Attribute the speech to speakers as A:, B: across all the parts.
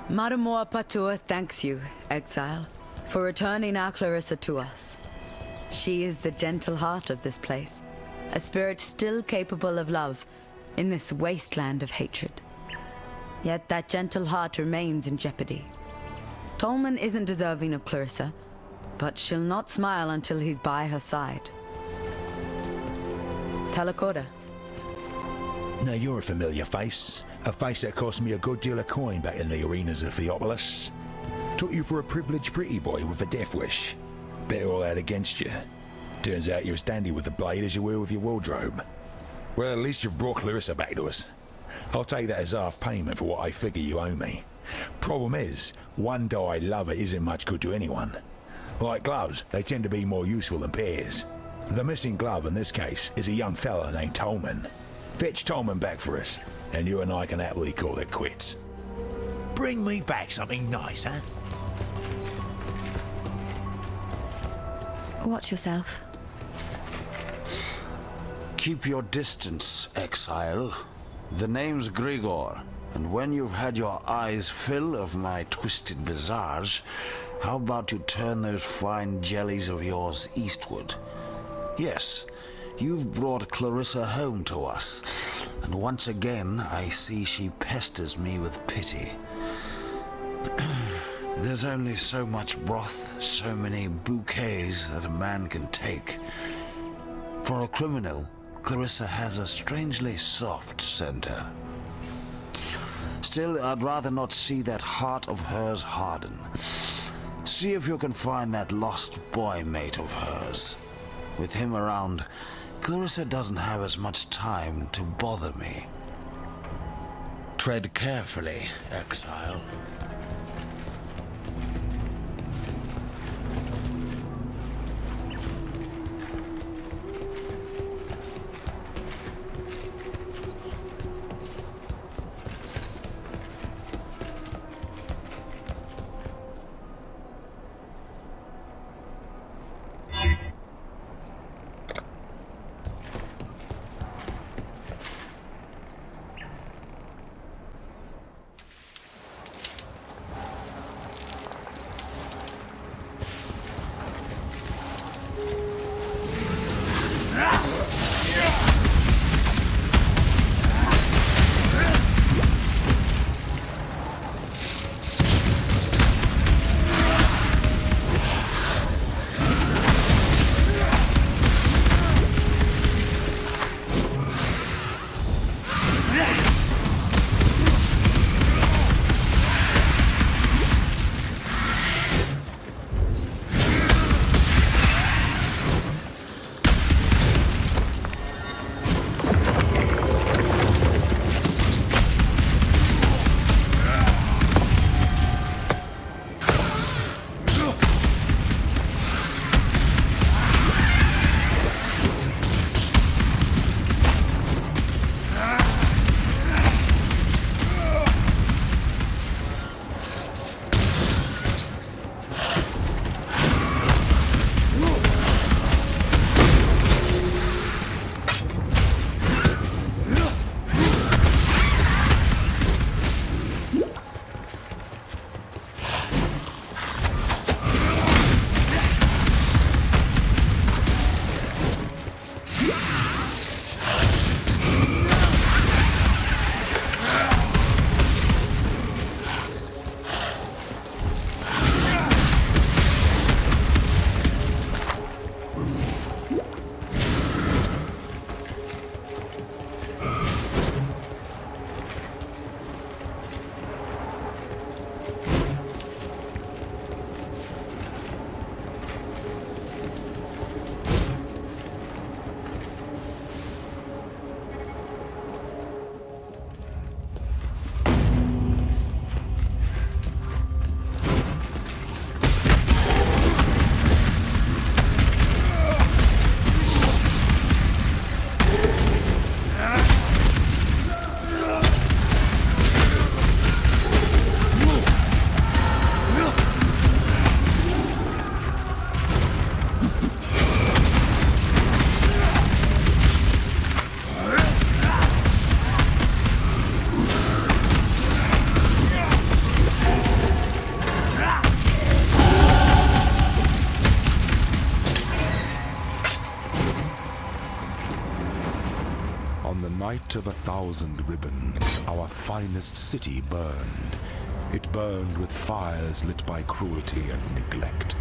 A: Matamor Patur thanks you, Exile, for returning our Clarissa to us. She is the gentle heart of this place, a spirit still capable of love in this wasteland of hatred. Yet that gentle heart remains in jeopardy. Tolman isn't deserving of Clarissa, but she'll not smile until he's by her side. Telecorda.
B: Now you're a familiar face. A face that cost me a good deal of coin back in the arenas of Theopolis. Took you for a privileged pretty boy with a death wish. Bet all that against you. Turns out you're as dandy with the blade as you were with your wardrobe. Well, at least you've brought Clarissa back to us. I'll take that as half payment for what I figure you owe me. Problem is, one died lover isn't much good to anyone. Like gloves, they tend to be more useful than pairs. The missing glove in this case is a young fella named Tolman. Fetch Tolman back for us, and you and I can happily call it quits.
C: Bring me back something nice, huh?
D: Watch yourself.
E: Keep your distance, Exile. The name's Grigor, and when you've had your eyes fill of my twisted visage, how about you turn those fine jellies of yours eastward? Yes, you've brought Clarissa home to us, and once again I see she pesters me with pity. There's only so much broth, so many bouquets that a man can take. For a criminal, Clarissa has a strangely soft center. Still, I'd rather not see that heart of hers harden. See if you can find that lost boy mate of hers. With him around, Clarissa doesn't have as much time to bother me. Tread carefully, Exile.
D: On the night of 1,000 ribbons, our finest city burned. It burned with fires lit by cruelty and neglect.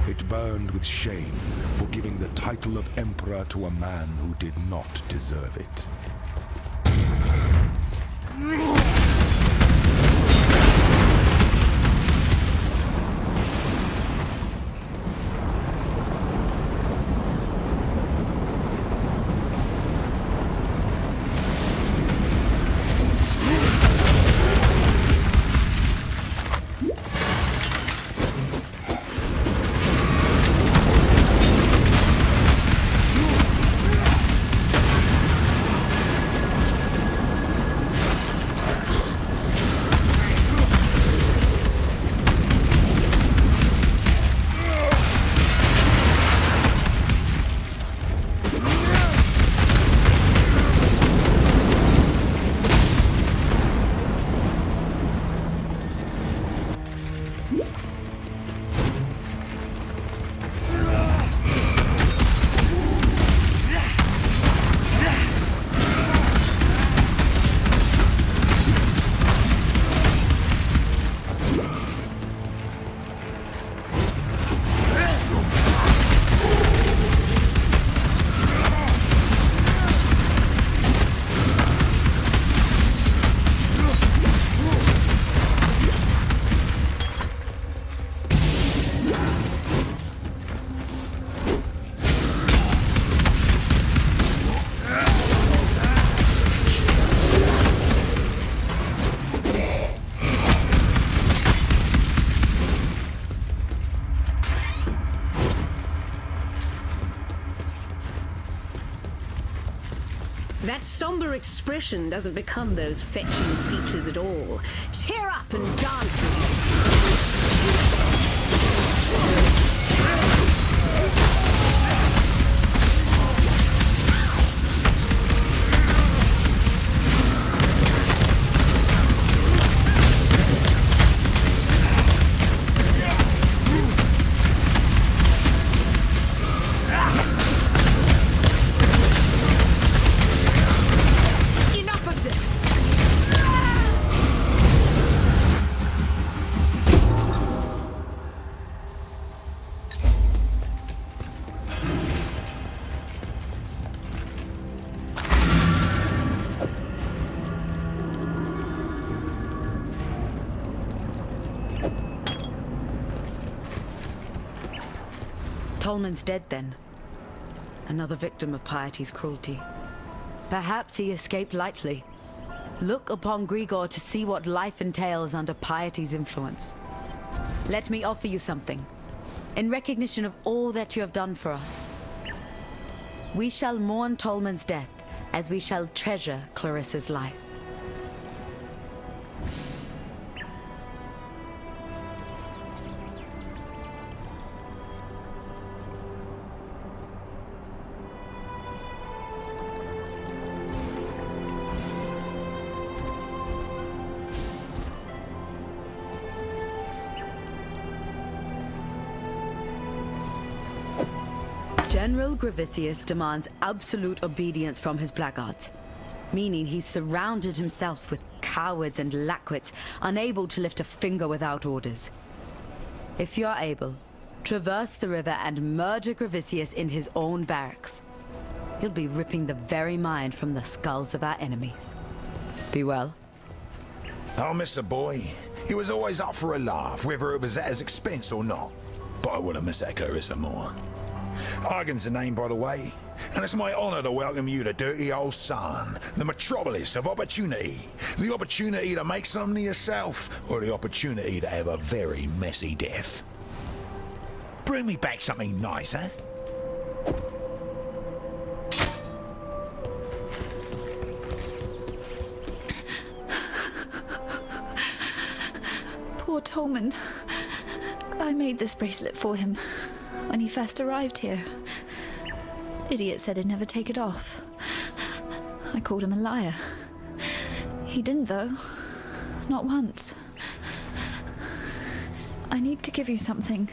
D: It burned with shame for giving the title of emperor to a man who did not deserve it.
F: That somber expression doesn't become those fetching features at all. Cheer up and dance with
A: Tolman's dead then. Another victim of piety's cruelty. Perhaps he escaped lightly. Look upon Grigor to see what life entails under piety's influence. Let me offer you something. In recognition of all that you have done for us. We shall mourn Tolman's death as we shall treasure Clarissa's life. General Gracias demands absolute obedience from his blackguards, meaning he's surrounded himself with cowards and lackwits, unable to lift a finger without orders. If you are able, traverse the river and murder Gracias in his own barracks. He'll be ripping the very mind from the skulls of our enemies. Be well.
B: I'll miss a boy. He was always up for a laugh, whether it was at his expense or not. But I wouldn't miss that Clarissa more. Argan's the name, by the way, and it's my honor to welcome you to dirty old Sarn, the metropolis of opportunity. The opportunity to make something of yourself, or the opportunity to have a very messy death.
C: Bring me back something nice, huh?
G: Poor Tolman. I made this bracelet for him when he first arrived here. Idiot said he'd never take it off. I called him a liar. He didn't, though. Not once. I need to give you something.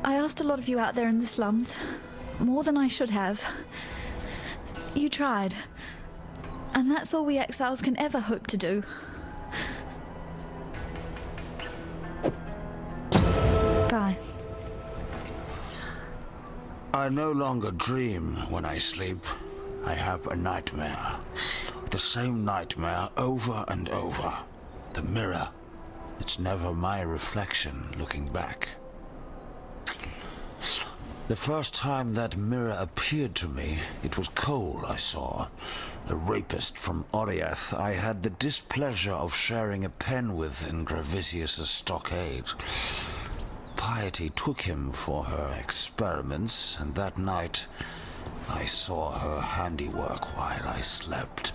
G: I asked a lot of you out there in the slums, more than I should have. You tried. And that's all we exiles can ever hope to do. Bye.
E: I no longer dream when I sleep. I have a nightmare. The same nightmare over and over. The mirror. It's never my reflection looking back. The first time that mirror appeared to me, it was Cole I saw. A rapist from Oriath I had the displeasure of sharing a pen with in Gravisius' stockade. Piety took him for her experiments, and that night I saw her handiwork while I slept.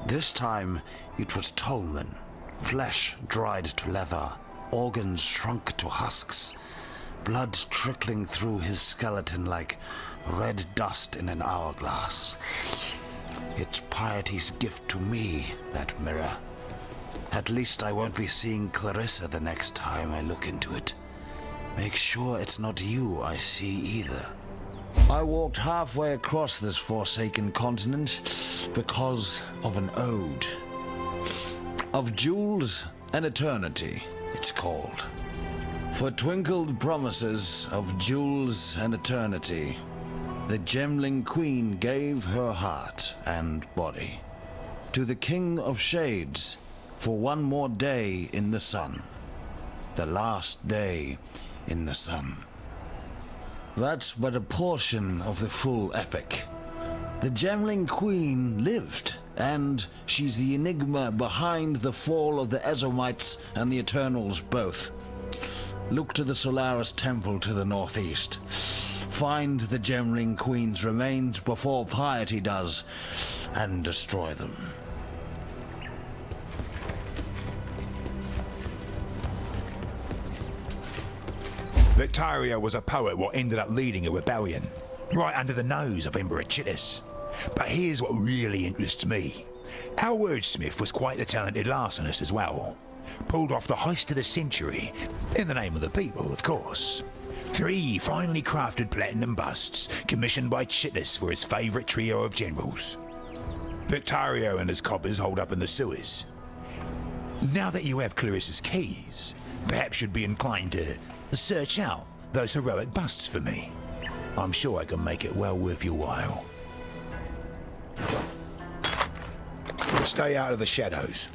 E: This time it was Tolman, flesh dried to leather, organs shrunk to husks, blood trickling through his skeleton like red dust in an hourglass. It's Piety's gift to me, that mirror. At least I won't be seeing Clarissa the next time I look into it. Make sure it's not you I see either. I walked halfway across this forsaken continent because of an ode. Of jewels and eternity, it's called. For twinkled promises of jewels and eternity, the Gemling Queen gave her heart and body to the King of Shades for one more day in the sun. The last day in the sun. That's but a portion of the full epic. The Gemling Queen lived, and she's the enigma behind the fall of the Ezomites and the Eternals both. Look to the Solaris Temple to the northeast. Find the Gemling Queen's remains before Piety does, and destroy them.
C: Victaria was a poet what ended up leading a rebellion, right under the nose of Emperor Chittis. But here's what really interests me. Our wordsmith was quite the talented larcenist as well. Pulled off the heist of the century, in the name of the people, of course. 3 finely crafted platinum busts, commissioned by Chittis for his favourite trio of generals. Victario and his coppers hold up in the sewers. Now that you have Clarissa's keys, perhaps you'd be inclined to search out those heroic busts for me. I'm sure I can make it well worth your while.
B: Stay out of the shadows.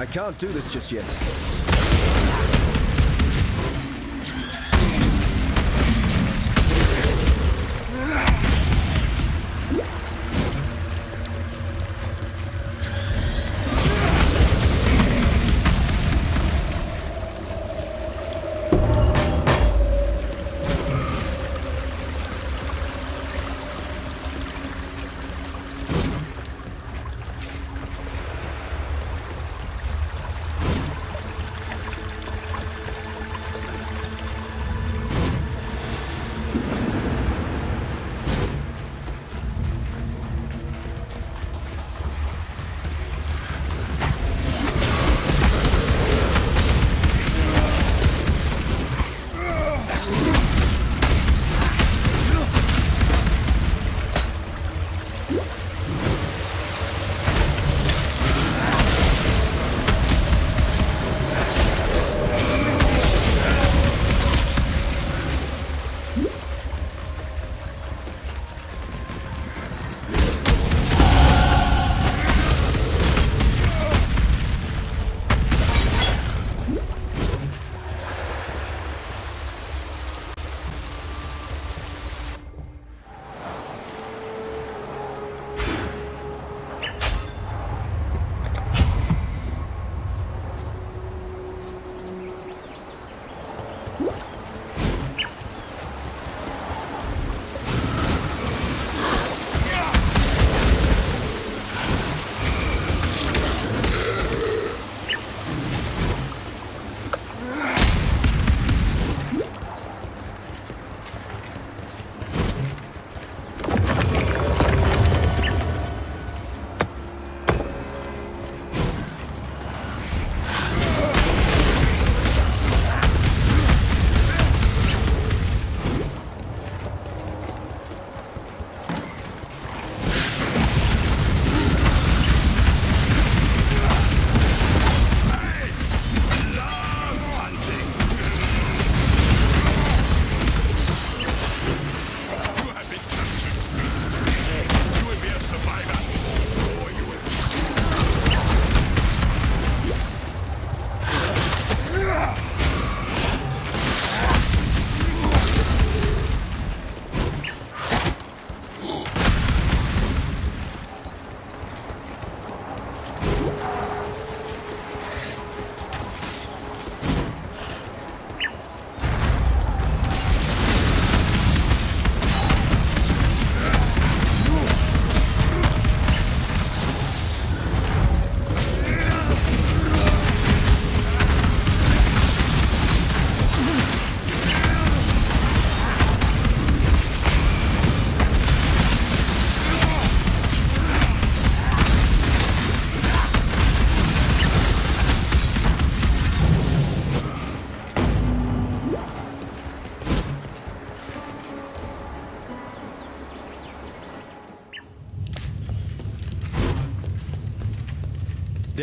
H: I can't do this just yet.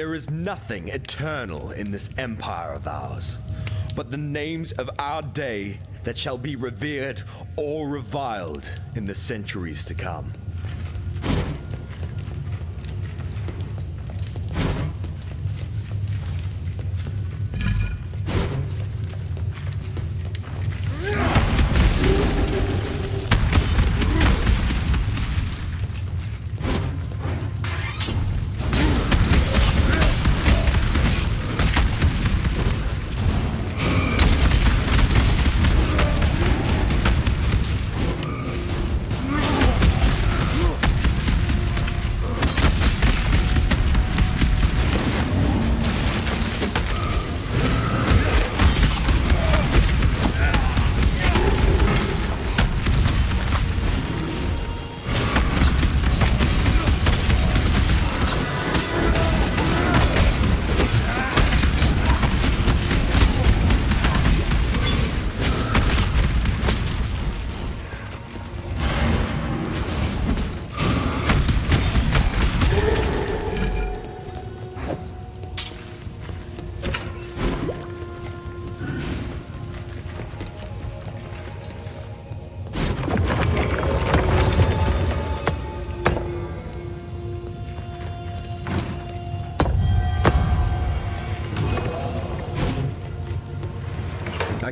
I: There is nothing eternal in this empire of ours, but the names of our day that shall be revered or reviled in the centuries to come.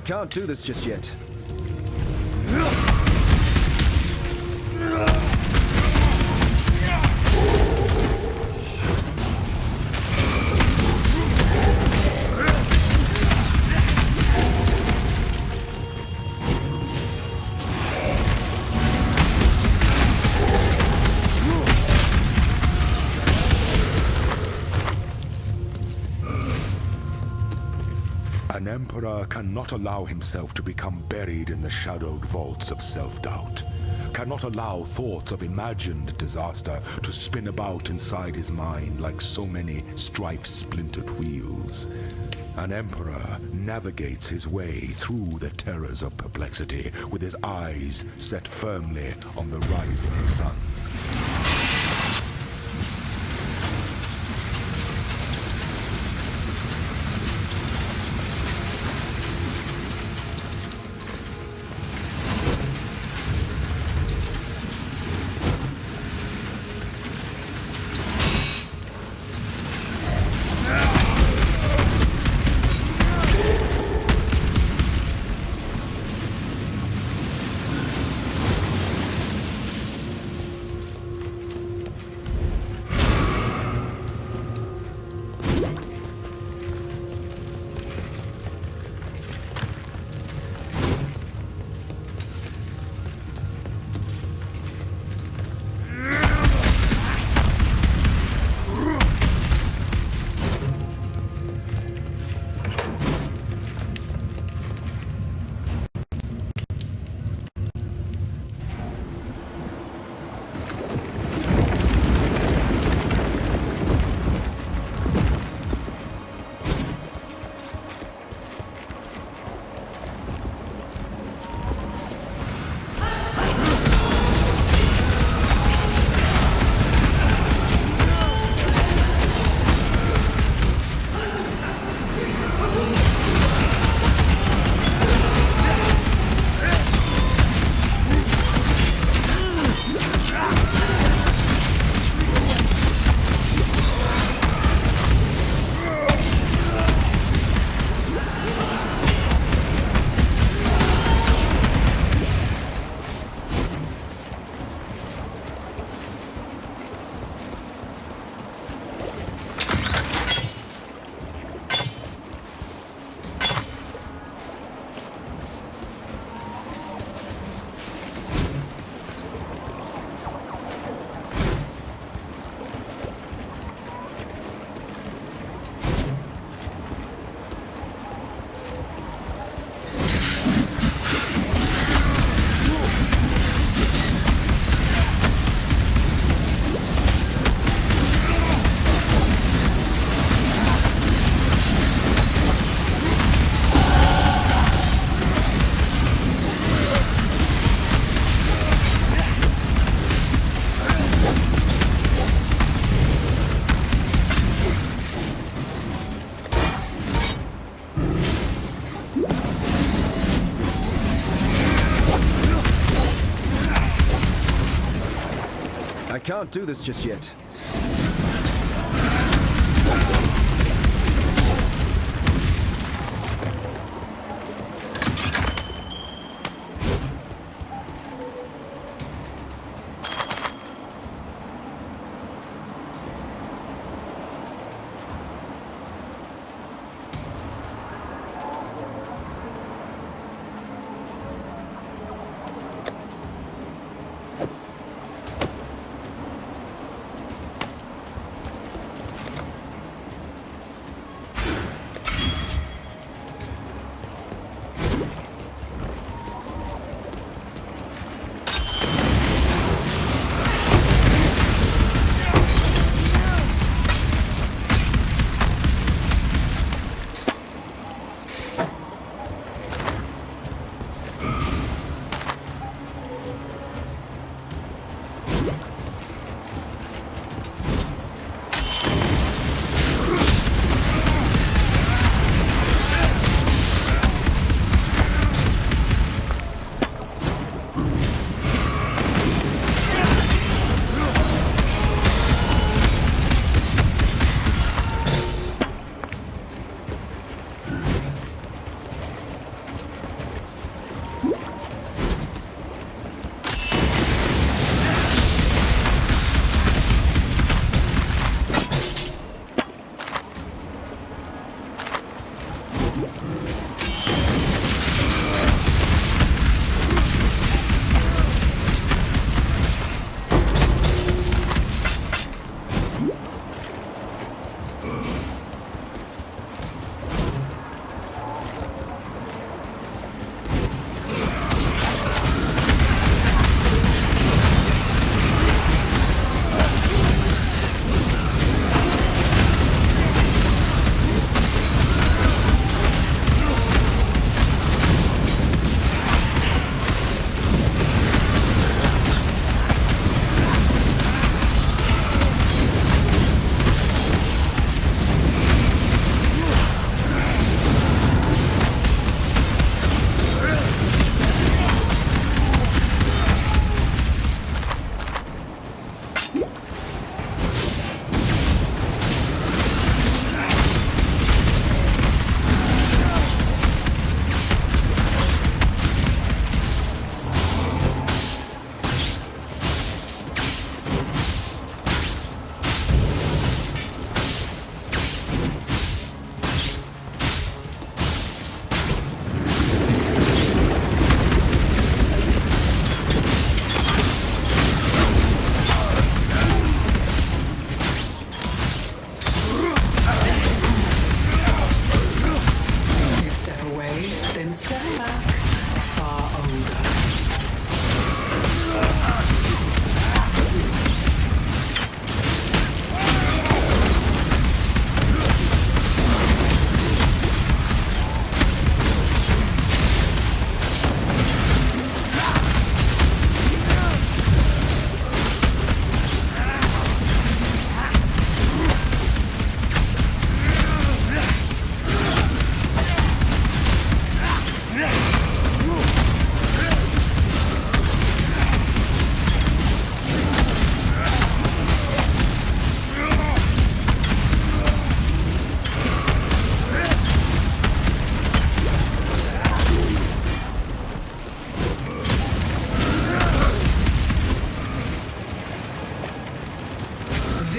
H: I can't do this just yet.
D: An emperor cannot allow himself to become buried in the shadowed vaults of self-doubt, cannot allow thoughts of imagined disaster to spin about inside his mind like so many strife-splintered wheels. An emperor navigates his way through the terrors of perplexity with his eyes set firmly on the rising sun.
H: I can't do this just yet.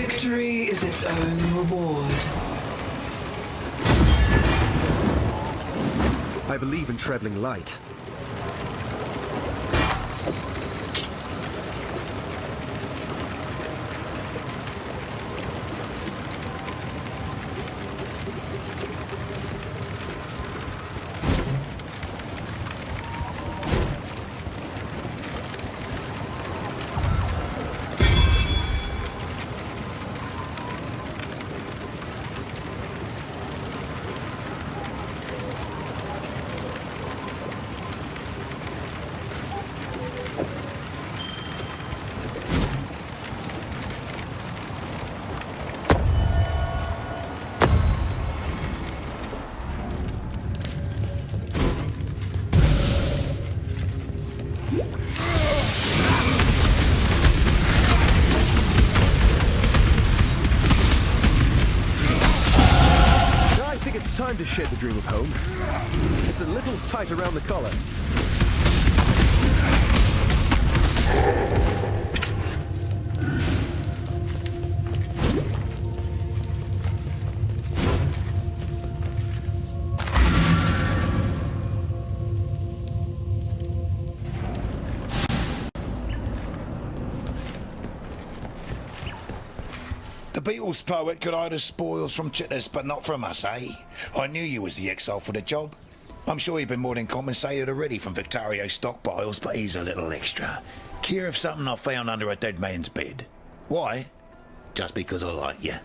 J: Victory is its own reward.
H: I believe in traveling light. Time to shed the dream of home. It's a little tight around the collar.
C: The Beatles poet could hide the spoils from Chitters, but not from us, eh? I knew you was the exile for the job. I'm sure you've been more than compensated already from Victario's stockpiles, but here's a little extra. Care of something I found under a dead man's bed. Why? Just because I like you.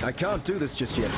H: I can't do this just yet.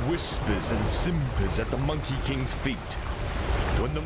I: whispers and simpers at the Monkey King's feet. When the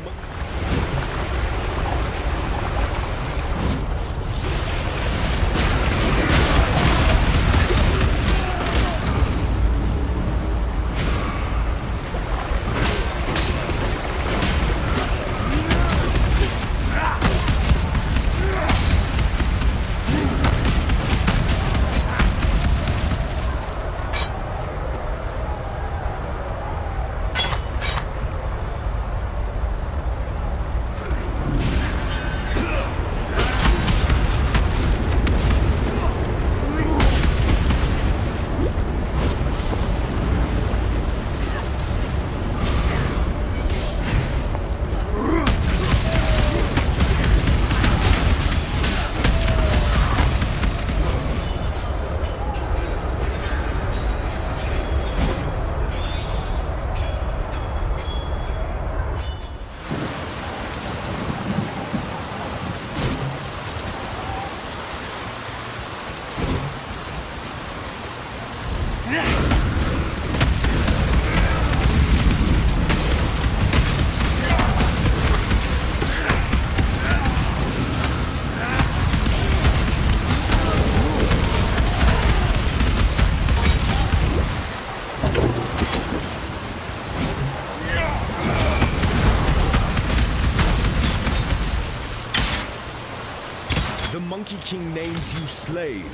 I: Monkey King names you slave.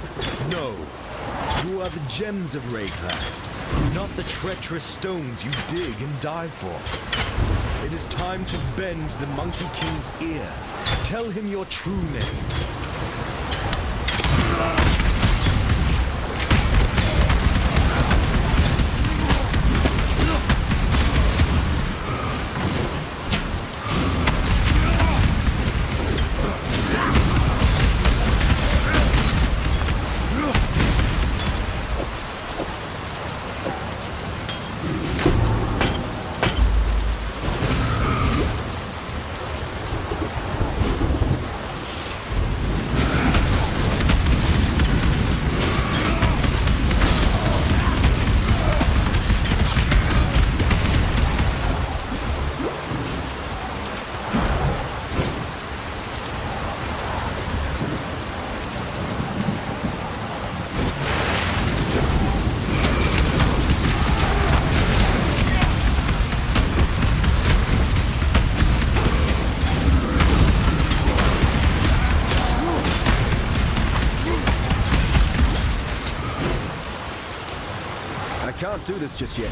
I: No, you are the gems of Rayclad, not the treacherous stones you dig and die for. It is time to bend the Monkey King's ear. Tell him your true name.
H: Can't do this just yet.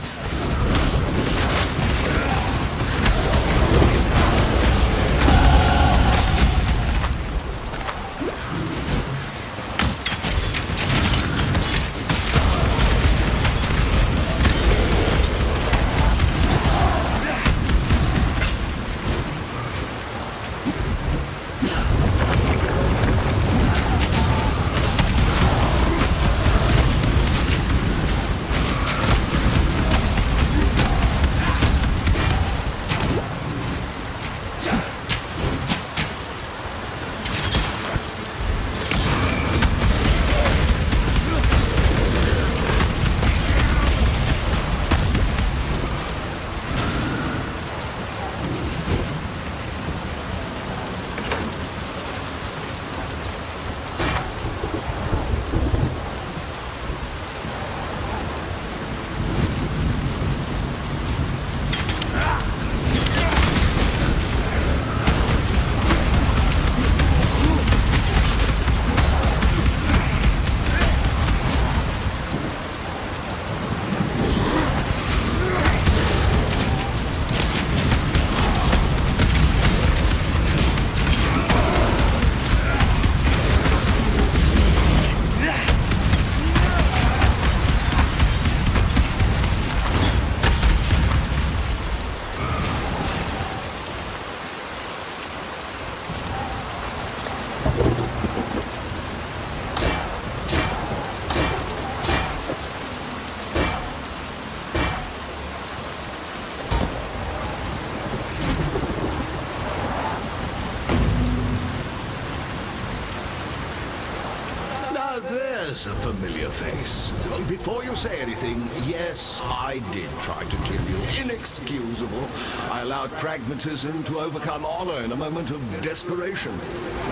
K: is a familiar face. Before you say anything, yes, I did try to kill you. Inexcusable. I allowed pragmatism to overcome honor in a moment of desperation.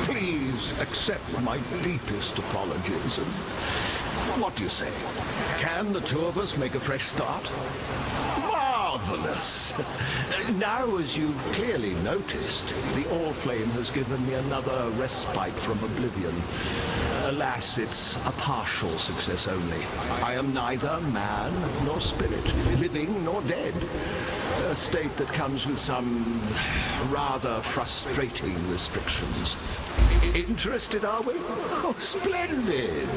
K: Please accept my deepest apologies. And what do you say? Can the two of us make a fresh start? Marvelous. Now, as you've clearly noticed, the All-Flame has given me another respite from oblivion. Alas, it's a partial success only. I am neither man nor spirit, living nor dead. A state that comes with some rather frustrating restrictions. Interested, are we? Oh, splendid.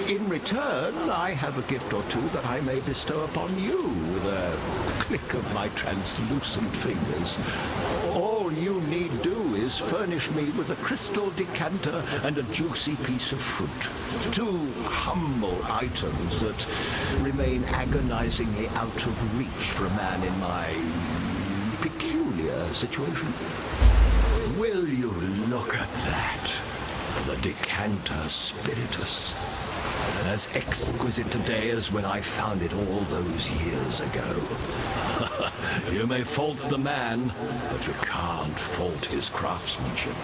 K: In return, I have a gift or two that I may bestow upon you with a click of my translucent fingers. All you need do is furnish me with a crystal decanter and a juicy piece of fruit. Two humble items that remain agonizingly out of reach for a man in my peculiar situation. Will you look at that? The decanter spiritus. As exquisite today as when I found it all those years ago. You may fault the man, but you can't fault his craftsmanship.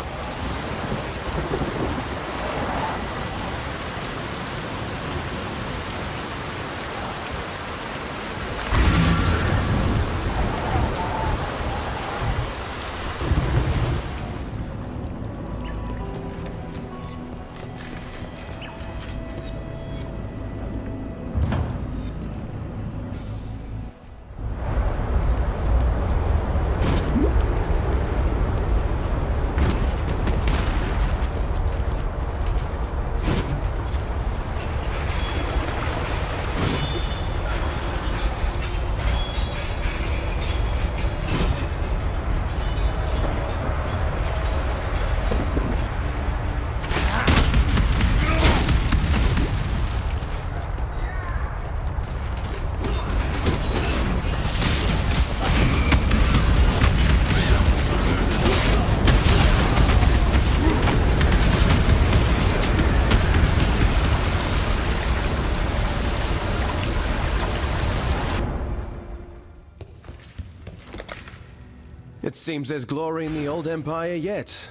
H: It seems there's glory in the old empire yet.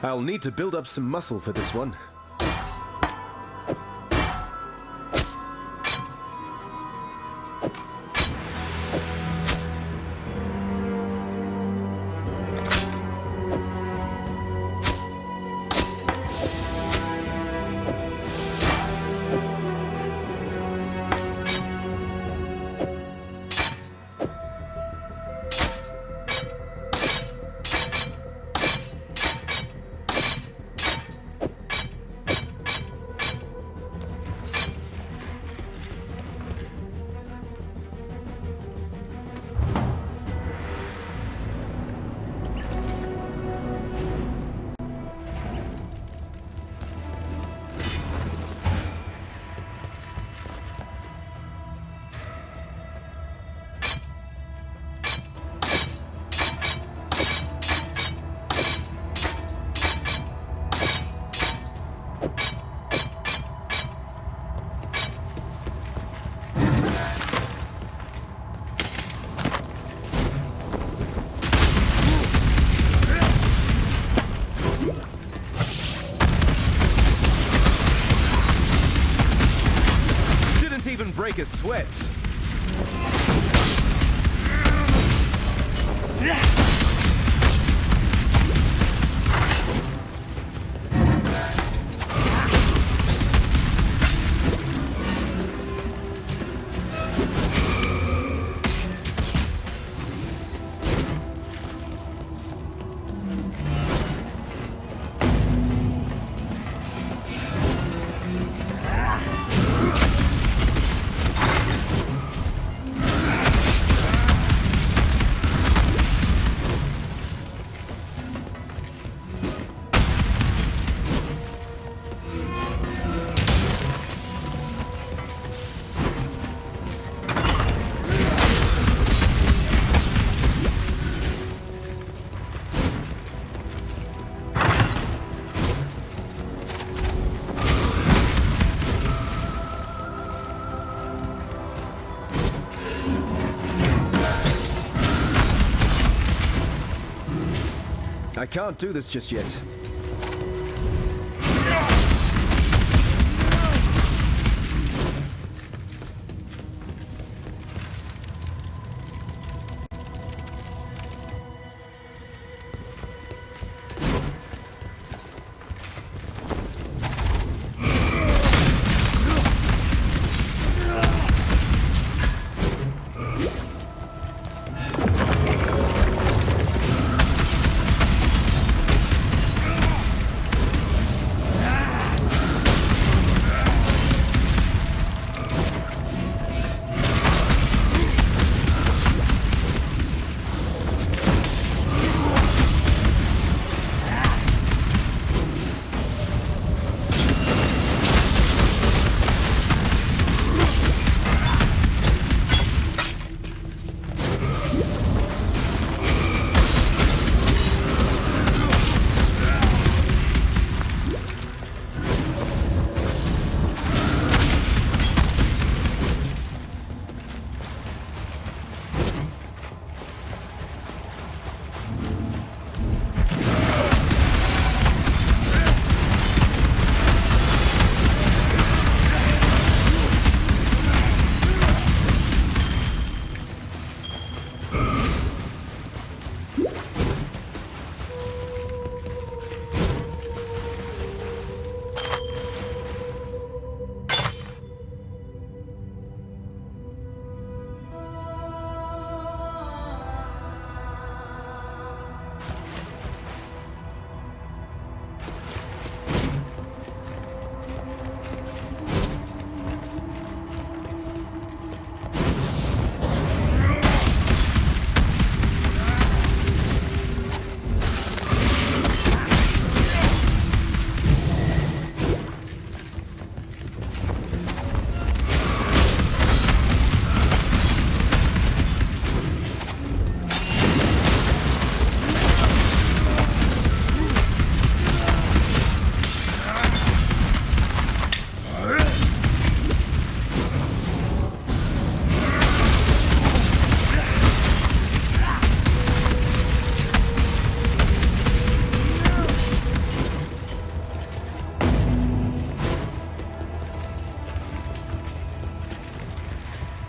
H: I'll need to build up some muscle for this one. break a sweat. I can't do this just yet.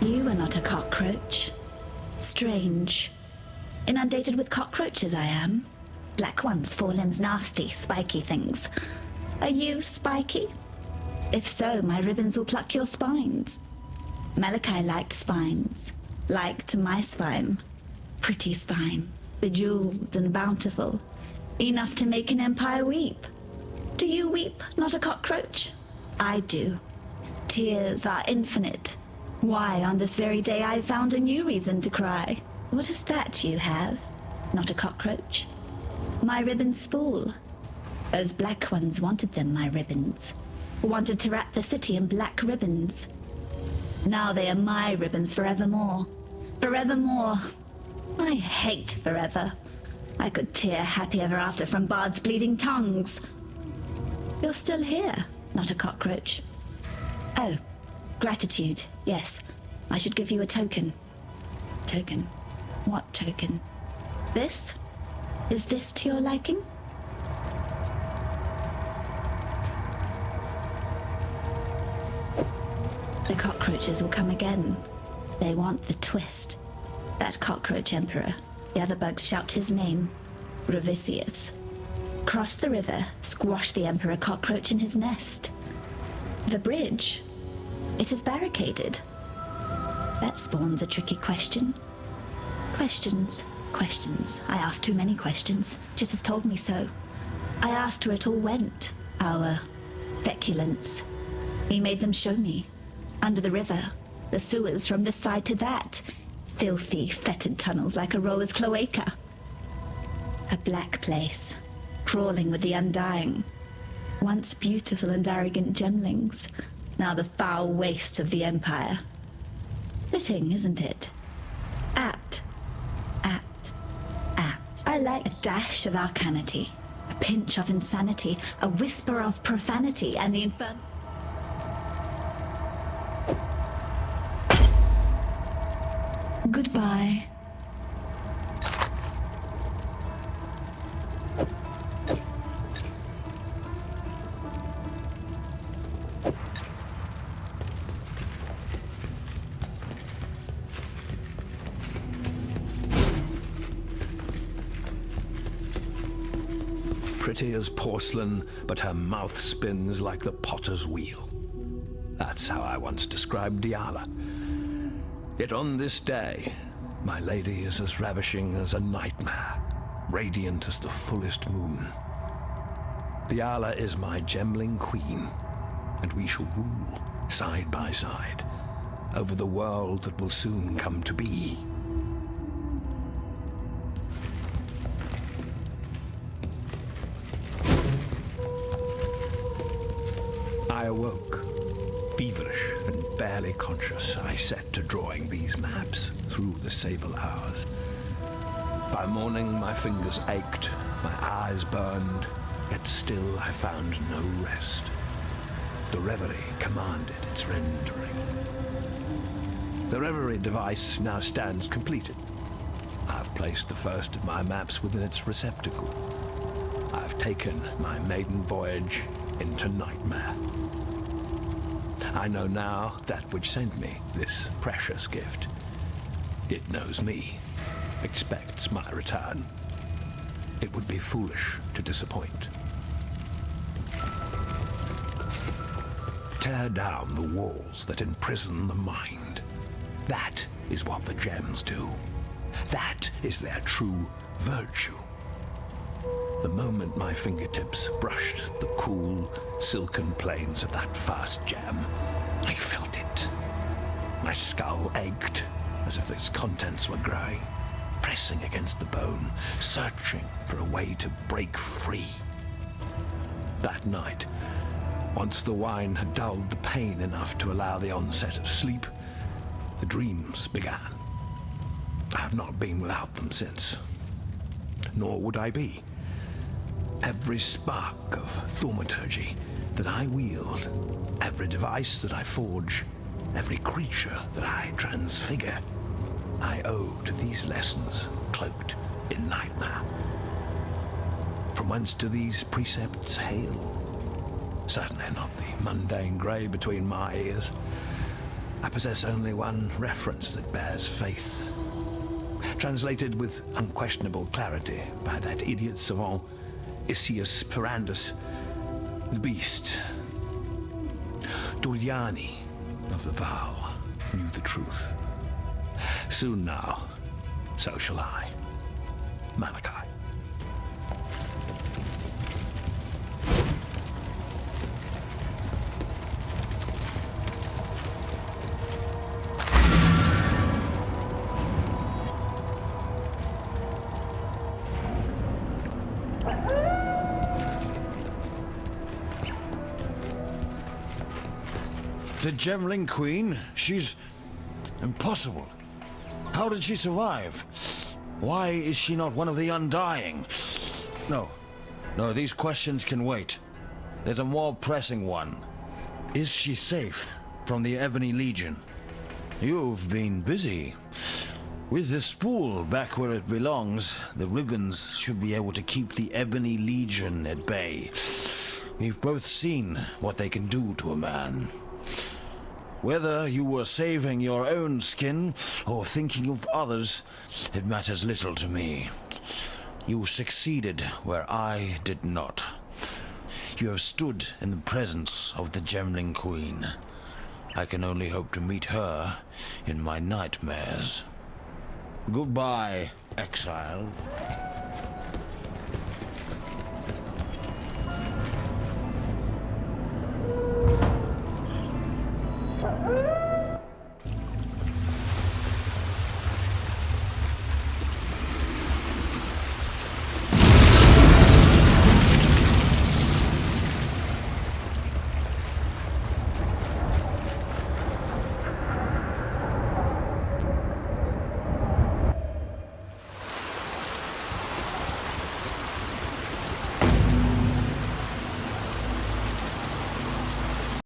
G: You are not a cockroach. Strange. Inundated with cockroaches I am. Black ones, four limbs, nasty, spiky things. Are you spiky? If so, my ribbons will pluck your spines. Malachi liked spines. Liked my spine. Pretty spine. Bejeweled and bountiful. Enough to make an empire weep. Do you weep, not a cockroach? I do. Tears are infinite. Why, on this very day I found a new reason to cry. What is that you have? Not a cockroach? My ribbons spool. Those black ones wanted them, my ribbons. Wanted to wrap the city in black ribbons. Now they are my ribbons forevermore. Forevermore. I hate forever. I could tear happy ever after from bards' bleeding tongues. You're still here, not a cockroach. Oh, gratitude. Yes, I should give you a token. Token? What token? This? Is this to your liking? The cockroach cockroaches will come again. They want the twist. That cockroach emperor. The other bugs shout his name. Gracias. Cross the river, squash the emperor cockroach in his nest. The bridge. It is barricaded. That spawns a tricky question. Questions. I asked too many questions. Chit has told me so. I asked where it all went. Our feculence. He made them show me. Under the river. The sewers from this side to that. Filthy, fetid tunnels like a rower's cloaca. A black place. Crawling with the undying. Once beautiful and arrogant gemlings. Now the foul waste of the Empire. Fitting, isn't it? Apt. I like a dash of arcanity, a pinch of insanity, a whisper of profanity, and the infernal. Goodbye.
K: Pretty as porcelain, but her mouth spins like the potter's wheel. That's how I once described Diala. Yet on this day, my lady is as ravishing as a nightmare, radiant as the fullest moon. Diala is my gemling queen, and we shall rule side by side over the world that will soon come to be. I awoke, feverish and barely conscious. I set to drawing these maps through the sable hours. By morning, my fingers ached, my eyes burned, yet still I found no rest. The reverie commanded its rendering. The reverie device now stands completed. I've placed the first of my maps within its receptacle. I've taken my maiden voyage into nightmare. I know now that which sent me this precious gift. It knows me, expects my return. It would be foolish to disappoint. Tear down the walls that imprison the mind. That is what the gems do. That is their true virtue. The moment my fingertips brushed the cool, silken plains of that first gem, I felt it. My skull ached as if its contents were growing, pressing against the bone, searching for a way to break free. That night, once the wine had dulled the pain enough to allow the onset of sleep, the dreams began. I have not been without them since, nor would I be. Every spark of thaumaturgy that I wield, every device that I forge, every creature that I transfigure, I owe to these lessons cloaked in nightmare. From whence do these precepts hail? Certainly not the mundane grey between my ears. I possess only one reference that bears faith. Translated with unquestionable clarity by that idiot savant, Isius Perandus, the beast. Doriani of the Vaal knew the truth. Soon now, so shall I. Malachi.
E: The Gemling Queen? She's impossible. How did she survive? Why is she not one of the Undying? No, these questions can wait. There's a more pressing one. Is she safe from the Ebony Legion? You've been busy. With the spool back where it belongs, the ribbons should be able to keep the Ebony Legion at bay. We've both seen what they can do to a man. Whether you were saving your own skin or thinking of others, it matters little to me. You succeeded where I did not. You have stood in the presence of the Gemling Queen. I can only hope to meet her in my nightmares. Goodbye, Exile.